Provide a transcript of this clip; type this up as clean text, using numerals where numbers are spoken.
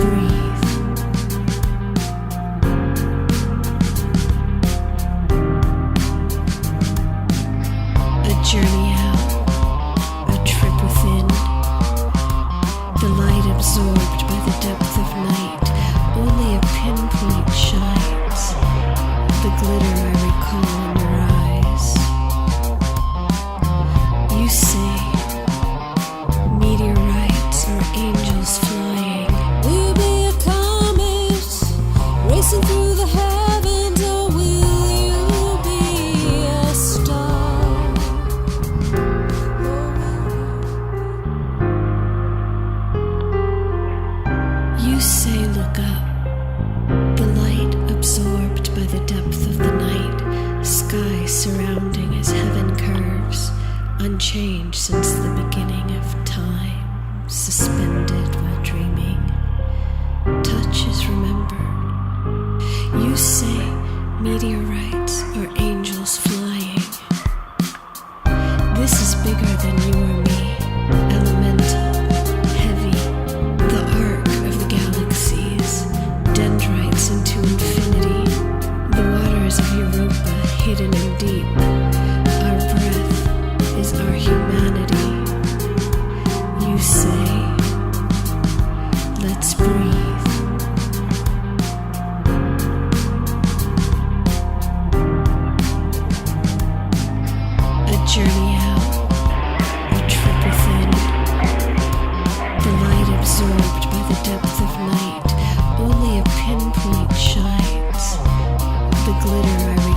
breathe. A journey out, a trip within. The light absorbed by the depth of night. Only a pinpoint shines. The glitter I recall in your eyes. You say meteorites or angels flying. Will you be a comet racing through the heavens, or will you be a star? You say look up. The light absorbed by the depth of the night. Sky surrounding as heaven curves. Unchanged since the beginning of time, suspended while dreaming. Touch is remembered. You say meteorites or angels flying. This is bigger than you or me. Elemental, heavy, the arc of the galaxies. Dendrites into infinity. The waters of Europa hidden and deep. Our breath is our humanity. You say, let's breathe. A journey out, a trip within. The light absorbed by the depth of night. Only a pinpoint shines. The glitter I